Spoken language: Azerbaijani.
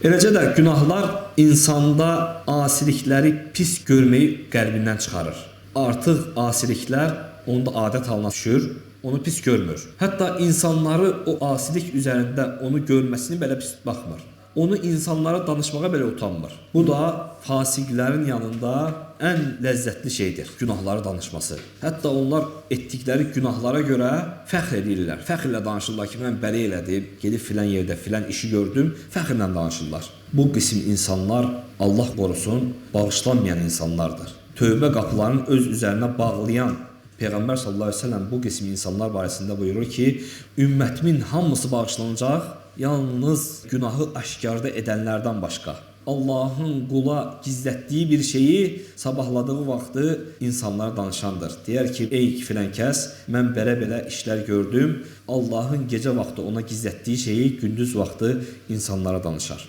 Eləcə də günahlar insanda asilikləri pis görməyi qəlbindən çıxarır. Artıq asiliklər onda adət halına düşür, onu pis görmür. Hətta insanları o asilik üzərində onu görməsini belə pis baxmır. Onu insanlara danışmağa belə utanmır. Bu da fasiqlərin yanında ən ləzzətli şeydir, günahları danışması. Hətta onlar etdikləri günahlara görə fəxr edirlər. Fəxrlə danışırlar ki, mən belə elədim, gedib filan yerdə filan işi gördüm, fəxrlə danışırlar. Bu qism insanlar Allah qorusun, bağışlanmayan insanlardır. Tövbə qapılarını öz üzərinə bağlayan Peyğəmbər sallallahu əleyhi və səlləm bu qism insanlar barəsində buyurur ki, ümmətimin hamısı bağışlanacaq, yalnız günahı aşkarda edənlərdən başqa. Allahın qula gizlətdiyi bir şeyi sabahladığı vaxtı insanlara danışandır. Deyər ki, ey filan kəs, mən belə-belə işlər gördüm. Allahın gecə vaxtı ona gizlətdiyi şeyi gündüz vaxtı insanlara danışar.